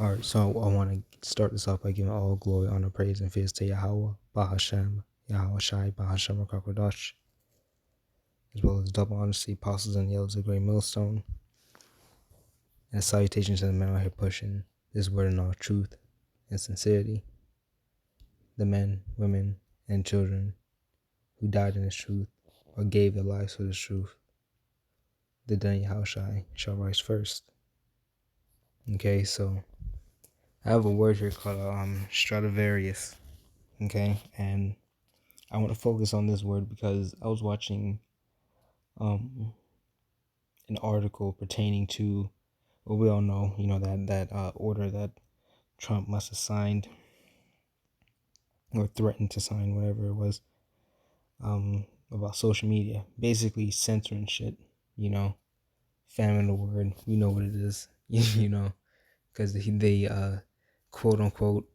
All right, so I want to start this off by giving all glory, honor, praise, and fears to Yahweh, Bahashem, Yahweh Shai, Bahashem, Rakakwadash, as well as double honesty, apostles and the elders of the great millstone, and a salutation to the men out here pushing this word in all truth and sincerity, the men, women, and children who died in this truth or gave their lives for this truth. The day Yahweh Shai shall rise first. Okay, so I have a word here called Stradivarius. Okay, and I want to focus on this word because I was watching an article pertaining to what we all know, that order that Trump must have signed or threatened to sign, whatever it was, about social media, basically censoring shit, famine the word, we know what it is, because they quote unquote,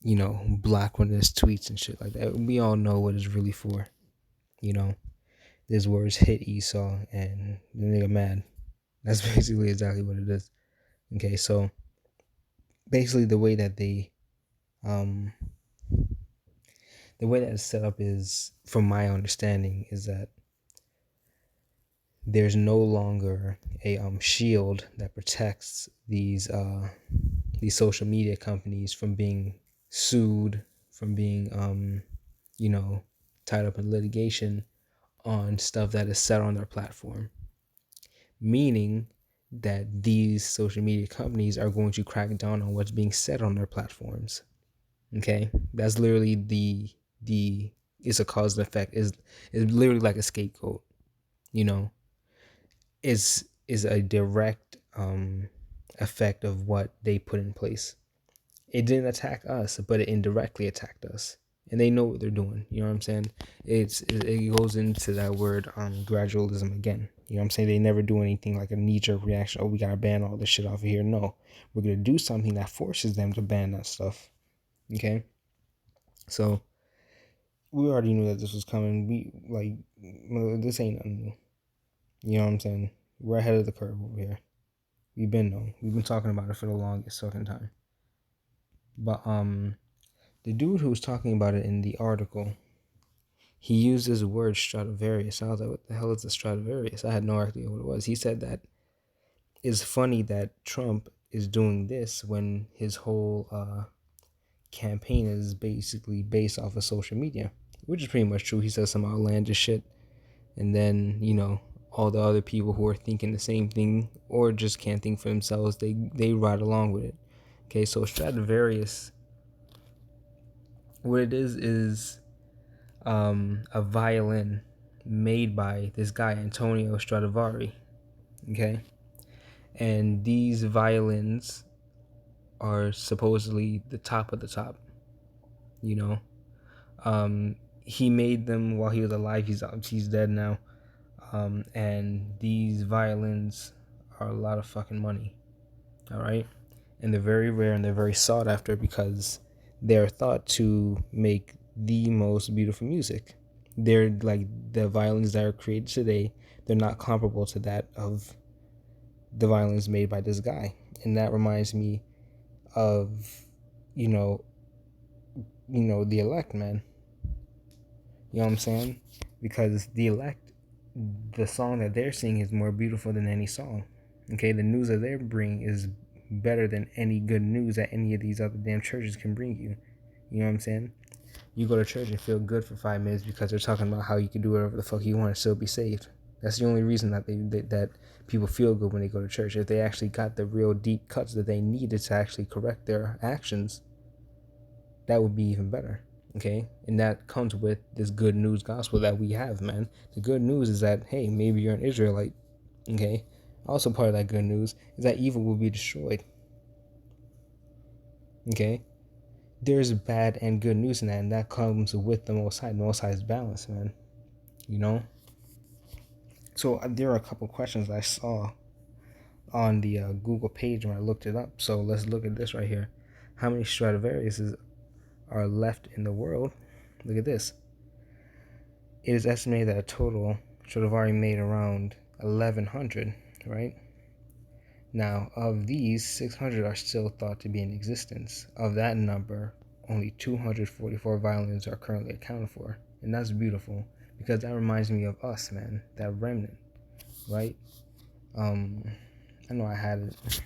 block one of his tweets and shit like that. We all know what it's really for, you know. These words hit Esau and the nigga mad. That's basically exactly what it is. Okay, so basically um the way that it's set up is, from my understanding, is that there's no longer a shield that protects these social media companies from being sued, from being tied up in litigation on stuff that is set on their platform. Meaning that these social media companies are going to crack down on what's being said on their platforms. Okay, that's literally the it's a cause and effect. Is literally like a scapegoat. You know, is a direct effect of what they put in place. It didn't attack us, but it indirectly attacked us, and they know what they're doing. You know what I'm saying? It goes into that word gradualism again. You know what I'm saying? They never do anything like a knee-jerk reaction. Oh, we gotta ban all this shit off of here. No, we're gonna do something that forces them to ban that stuff. Okay, so we already knew that this was coming. This ain't nothing new. You know what I'm saying? We're ahead of the curve over here. We've been talking about it for the longest fucking time. But the dude who was talking about it in the article, he used this word Stradivarius. I was like, what the hell is a Stradivarius? I had no idea what it was. He said that it's funny that Trump is doing this when his whole campaign is basically based off of social media, which is pretty much true. He says some outlandish shit, and then all the other people who are thinking the same thing or just can't think for themselves, they ride along with it. Okay, so Stradivarius, what it is a violin made by this guy Antonio Stradivari. Okay, and these violins are supposedly the top of the top. You know, he made them while he was alive. He's dead now. And these violins are a lot of fucking money. All right, and they're very rare and they're very sought after because they're thought to make the most beautiful music. They're like the violins that are created today. They're not comparable to that of the violins made by this guy, and that reminds me of you know the elect, man. You know what I'm saying? Because the elect, the song that they're singing is more beautiful than any song. Okay, the news that they bring is better than any good news that any of these other damn churches can bring you. You know what I'm saying? You go to church and feel good for 5 minutes because they're talking about how you can do whatever the fuck you want and still be saved. That's the only reason that that people feel good when they go to church. If they actually got the real deep cuts that they needed to actually correct their actions, that would be even better. Okay, and that comes with this good news gospel that we have, man. The good news is that, hey, maybe you're an Israelite. Okay, also part of that good news is that evil will be destroyed. Okay, there's bad and good news in that, and that comes with the Most High. The Most High is balance, man. You know. So there are a couple questions I saw on the Google page when I looked it up. So let's look at this right here. How many Stradivariuses are left in the world? Look at this. It is estimated that a total Stradivari made around 1,100, right? Now, of these, 600 are still thought to be in existence. Of that number, only 244 violins are currently accounted for. And that's beautiful, because that reminds me of us, man, that remnant, right? I know I had it.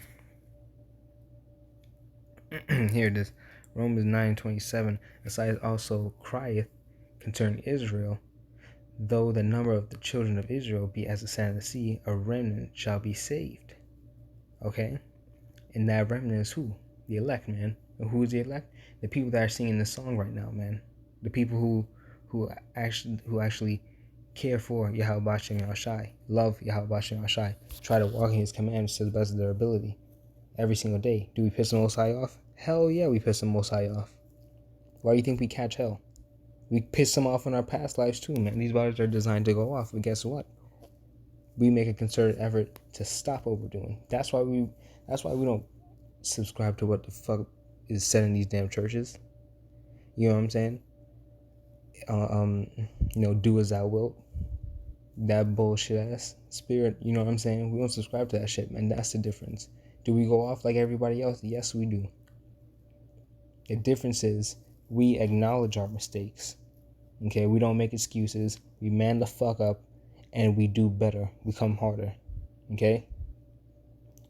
Here it is. Romans 9:27. Esaias also crieth concerning Israel, though the number of the children of Israel be as the sand of the sea, a remnant shall be saved. Okay? And that remnant is who? The elect, man. And who is the elect? The people that are singing this song right now, man. The people who actually care for Yahweh Bashem Yahushai, love Yahweh Bashem Yahushai, try to walk in his commandments to the best of their ability every single day. Do we piss the Most High off? Hell yeah, we piss the Most High off. Why do you think we catch hell? We piss them off in our past lives too, man. These bodies are designed to go off, but guess what? We make a concerted effort to stop what we're doing. That's why we don't subscribe to what the fuck is said in these damn churches. You know what I'm saying? Do as thou wilt. That bullshit ass spirit. You know what I'm saying? We don't subscribe to that shit, man. That's the difference. Do we go off like everybody else? Yes, we do. The difference is we acknowledge our mistakes. Okay, we don't make excuses. We man the fuck up, and we do better. We come harder. Okay,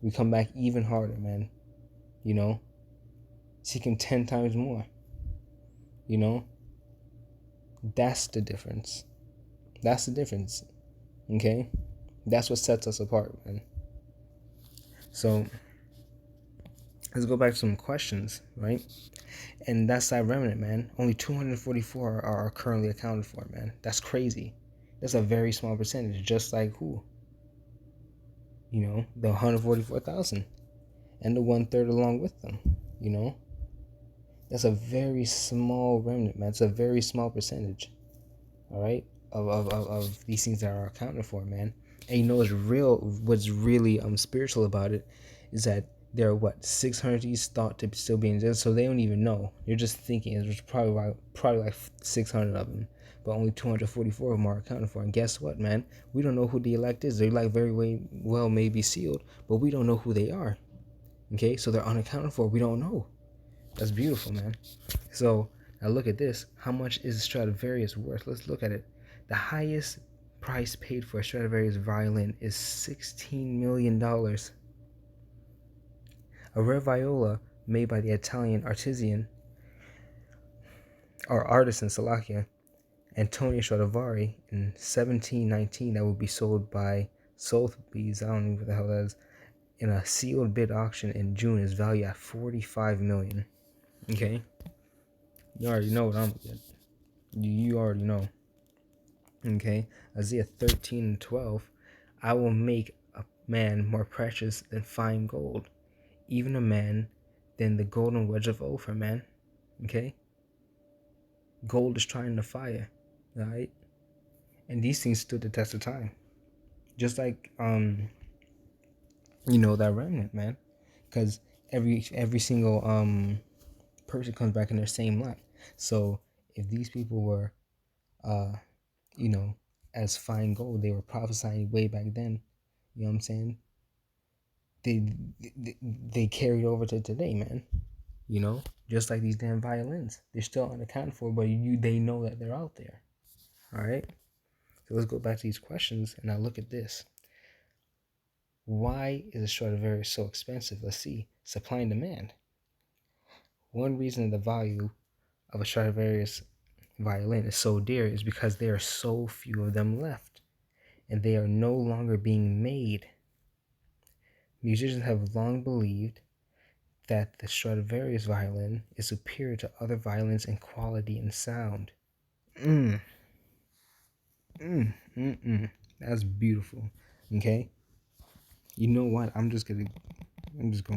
we come back even harder, man. You know, seeking 10 times more. You know, that's the difference. That's the difference. Okay, that's what sets us apart, man. So let's go back to some questions, right? And that's that remnant, man. Only 244 are currently accounted for, man. That's crazy. That's a very small percentage, just like who? You know, the 144,000 and the 1/3 along with them. You know, that's a very small remnant, man. It's a very small percentage. All right, of these things that are accounted for, man. And you know what's really spiritual about it is that there are 600 thought to still be in jail, so they don't even know. You're just thinking there's probably like 600 of them, but only 244 of them are accounted for. And guess what, man? We don't know who the elect is. They like very well may be sealed, but we don't know who they are. Okay, so they're unaccounted for. We don't know. That's beautiful, man. So now look at this. How much is Stradivarius worth? Let's look at it. The highest price paid for a Stradivarius violin is $16 million. A rare viola made by the Italian artisan Salakia Antonio Stradivari in 1719 that would be sold by Sotheby's, I don't know what the hell that is, in a sealed bid auction in June is valued at $45 million. Okay? You already know what I'm getting. You already know. Okay? Isaiah 13:12, I will make a man more precious than fine gold, even a man than the golden wedge of Ophir, man. Okay? Gold is trying to fire. Alright? And these things stood the test of time. Just like that remnant, man. Because every single person comes back in their same light. So if these people were as fine gold, they were prophesying way back then, you know what I'm saying? They carried over to today, man. Just like these damn violins. They're still unaccounted for, but they know that they're out there. Alright? So let's go back to these questions and now look at this. Why is a Stradivarius so expensive? Let's see. Supply and demand. One reason the value of a Stradivarius violin is so dear is because there are so few of them left, and they are no longer being made. Musicians have long believed that the Stradivarius violin is superior to other violins in quality and sound. That's beautiful. Okay? You know what? I'm just gonna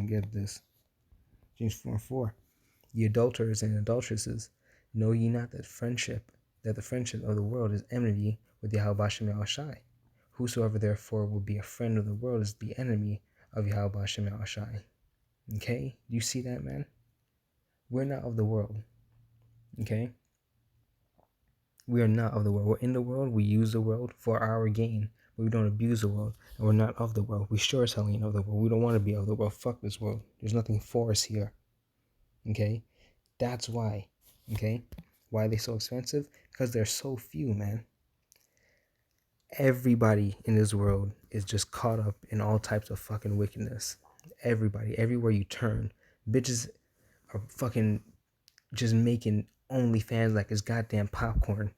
get this. James 4:4. Ye adulterers and adulteresses, know ye not that the friendship of the world is enmity with Yahweh Bashem Yahushai? Whosoever therefore will be a friend of the world is the enemy of Yahweh Bashem Yahushai. Okay? Do you see that, man? We're not of the world. Okay? We are not of the world. We're in the world. We use the world for our gain. but we don't abuse the world, and we're not of the world. We sure as hell ain't of the world. We don't want to be of the world. Fuck this world. There's nothing for us here. Okay? That's why. Okay? Why are they so expensive? Because they're so few, man. Everybody in this world is just caught up in all types of fucking wickedness. Everybody, everywhere you turn, bitches are fucking just making OnlyFans like it's goddamn popcorn.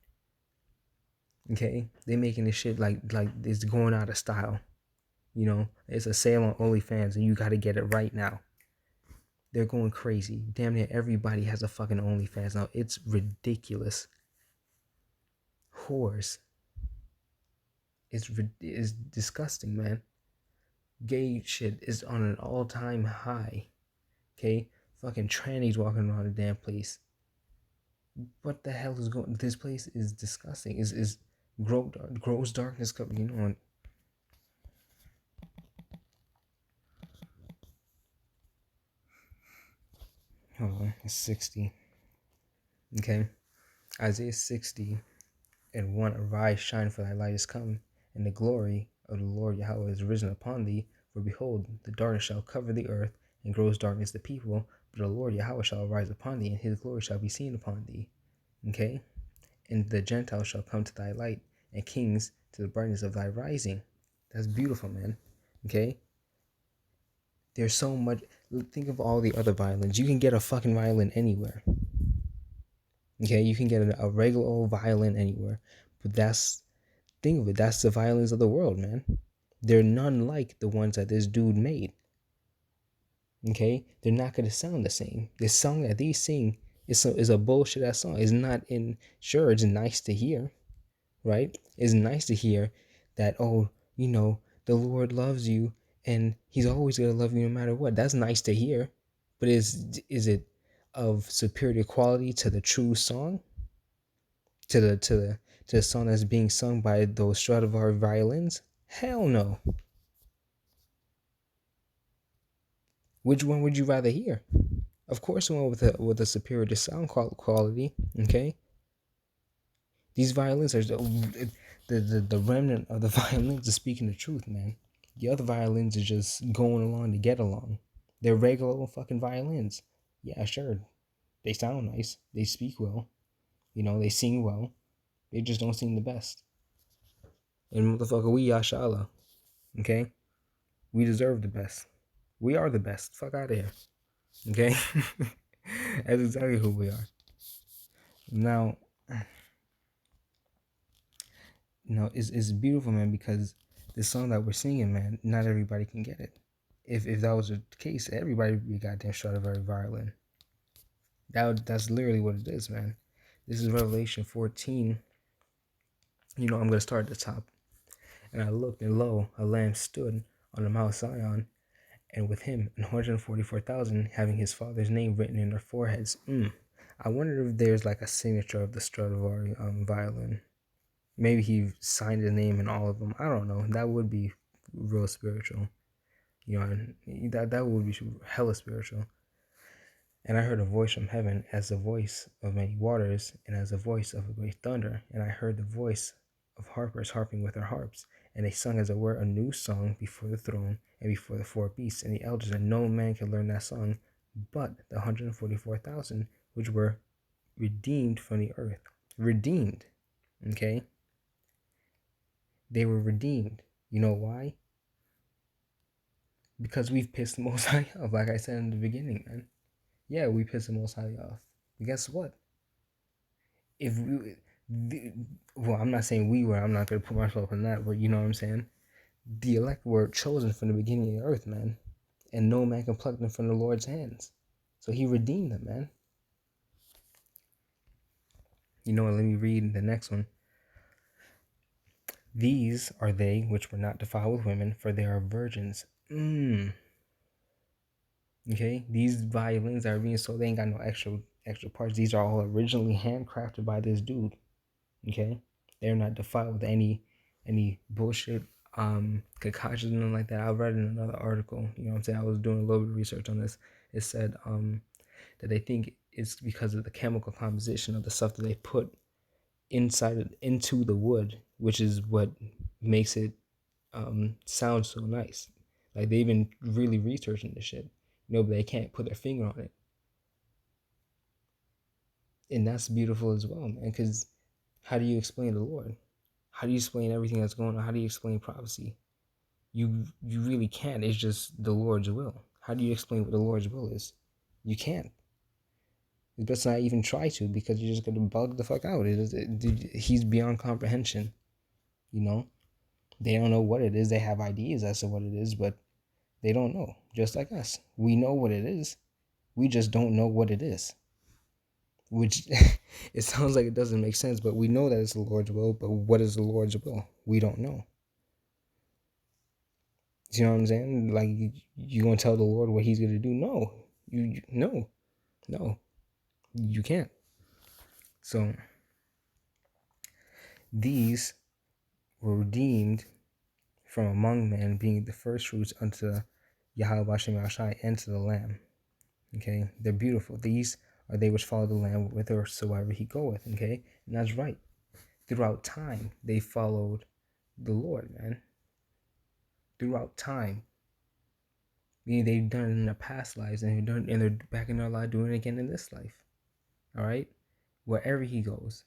Okay, they making this shit like it's going out of style. You know, it's a sale on OnlyFans and you got to get it right now. They're going crazy. Damn near everybody has a fucking OnlyFans now. It's ridiculous. Whores. It's disgusting, man. Gay shit is on an all-time high. Okay, fucking trannies walking around the damn place. What the hell is going? This place is disgusting. Is gross darkness coming? You know. Hold on, it's 60. Okay, Isaiah 60 and 1. Arise, shine, for thy light is come, and the glory of the Lord Yahweh is risen upon thee. For behold, the darkness shall cover the earth, and gross darkness the people. But the Lord Yahweh shall arise upon thee, and his glory shall be seen upon thee. Okay, and the Gentiles shall come to thy light, and kings to the brightness of thy rising. That's beautiful, man. Okay, there's so much. Think of all the other violins. You can get a fucking violin anywhere. Okay, you can get a regular old violin anywhere, but think of it. That's the violins of the world, man. They're none like the ones that this dude made. Okay, they're not gonna sound the same. The song that they sing is a bullshit ass song. It's not in. Sure, it's nice to hear, right? It's nice to hear that, oh, the Lord loves you and he's always going to love you no matter what. That's nice to hear. But is it of superior quality to the true song? To the song that's being sung by those Stradivarius violins? Hell no. Which one would you rather hear? Of course, the one with a superior sound quality. Okay, these violins are the remnant of the violins is speaking the truth, man. The other violins are just going along to get along. They're regular fucking violins. Yeah, sure. They sound nice. They speak well. They sing well. They just don't sing the best. And motherfucker, we Yashala. Okay? We deserve the best. We are the best. Fuck out of here. Okay? That's exactly who we are. Now, it's beautiful, man, because the song that we're singing, man, not everybody can get it. If that was the case, everybody would be goddamn Stradivarius violin. That's literally what it is, man. This is Revelation 14. I'm gonna start at the top. And I looked, and lo, a lamb stood on the Mount Zion, and with him 144,000, having his father's name written in their foreheads. I wonder if there's like a signature of the Stradivarius violin. Maybe he signed his name in all of them. I don't know. That would be real spiritual. That would be hella spiritual. And I heard a voice from heaven as the voice of many waters, and as the voice of a great thunder. And I heard the voice of harpers harping with their harps. And they sung, as it were, a new song before the throne and before the four beasts and the elders. And no man can learn that song but the 144,000, which were redeemed from the earth. Redeemed. Okay? They were redeemed. You know why? Because we've pissed the Most High off, like I said in the beginning, man. Yeah, we pissed the Most High off. But guess what? If we, well, I'm not saying we were. I'm not gonna put myself in that, but you know what I'm saying. The elect were chosen from the beginning of the earth, man, and no man can pluck them from the Lord's hands. So He redeemed them, man. You know what? Let me read the next one. These are they which were not defiled with women, for they are virgins. Okay, these violins that are being sold, they ain't got no extra parts. These are all originally handcrafted by this dude. Okay, they're not defiled with any bullshit concoctions and like that. I read in another article. You know what I'm saying? I was doing a little bit of research on this. It said that they think it's because of the chemical composition of the stuff that they put into the wood, which is what makes it sounds so nice. Like they've been really researching this shit, but they can't put their finger on it, and that's beautiful as well, man. Because how do you explain the Lord? How do you explain everything that's going on? How do you explain prophecy? You really can't. It's just the Lord's will. How do you explain what the Lord's will is? You can't. It's best not even try to, because you're just gonna bug the fuck out. He's beyond comprehension. You know, they don't know what it is. They have ideas as to what it is, but they don't know. Just like us, we know what it is. We just don't know what it is. Which it sounds like it doesn't make sense, but we know that it's the Lord's will. But what is the Lord's will? We don't know. You know what I'm saying? Like you gonna tell the Lord what He's gonna do? No, no, you can't. So these were redeemed from among men, being the first fruits unto Yahweh Bashem Yahshai and to the Lamb. Okay, they're beautiful. These are they which follow the Lamb whithersoever he goeth. Okay, and that's right. Throughout time, they followed the Lord, man. Throughout time, meaning they've done it in their past lives, and they're back in their life doing it again in this life. All right, wherever he goes,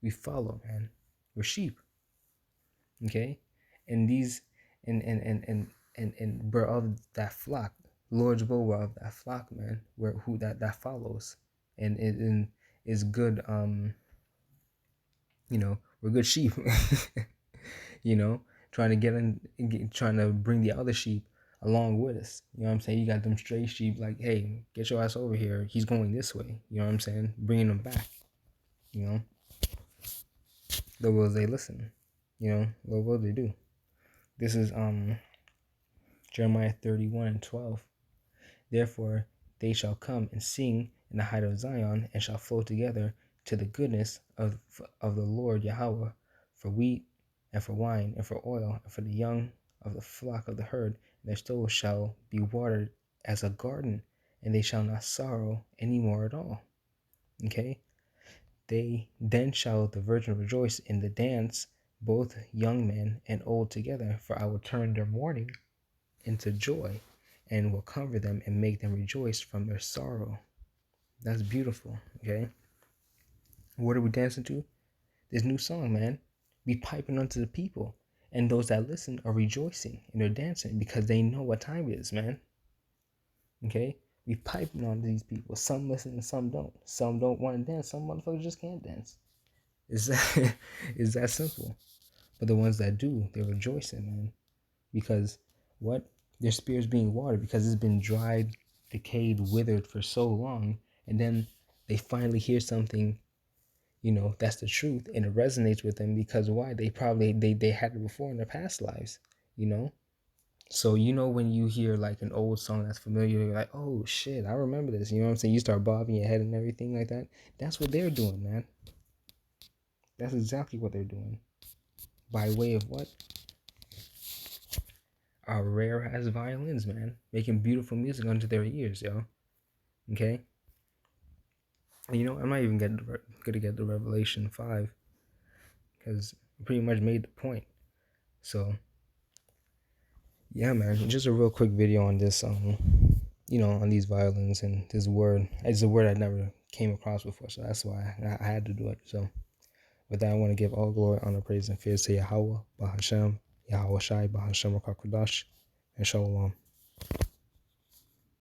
we follow, man. We're sheep. Okay, and these and we're of that flock. Lord's will, we're of that flock, man. We're who that follows, and is good. We're good sheep. you know, trying to trying to bring the other sheep along with us. You know what I'm saying? You got them stray sheep, like, hey, get your ass over here. He's going this way. You know what I'm saying? Bringing them back. You know, the will they listen. The will they do. This is Jeremiah 31:12. Therefore they shall come and sing in the height of Zion, and shall flow together to the goodness of the Lord Yahweh, for wheat and for wine and for oil and for the young of the flock of the herd. And their souls shall be watered as a garden, and they shall not sorrow any more at all. Okay? Then shall the virgin rejoice in the dance, both young men and old together, for I will turn their mourning into joy, and will comfort them and make them rejoice from their sorrow. That's beautiful. Okay, what are we dancing to? This new song, man. We piping unto the people, and those that listen are rejoicing and they're dancing because they know what time it is, man. Okay, we piping on these people. Some listen and some don't. Some don't want to dance. Some motherfuckers just can't dance. It's that it's that simple. But the ones that do, they're rejoicing, man. Because what? Their spirit's being watered because it's been dried, decayed, withered for so long. And then they finally hear something, that's the truth. And it resonates with them because why? They had it before in their past lives, you know? So, when you hear like an old song that's familiar, you're like, oh shit, I remember this. You know what I'm saying? You start bobbing your head and everything like that. That's what they're doing, man. That's exactly what they're doing. By way of what? Our rare ass violins, man, making beautiful music onto their ears, yo. Okay, and I'm not even gonna get the Revelation 5 because I pretty much made the point. So yeah, man, just a real quick video on this, on these violins and this word. It's a word I never came across before, so that's why I had to do it. So with that, I want to give all glory, honor, praise, and fear to Yahweh, Bahashem, Yahweh Shai, Bahashem Rakakwadash, and Shalom.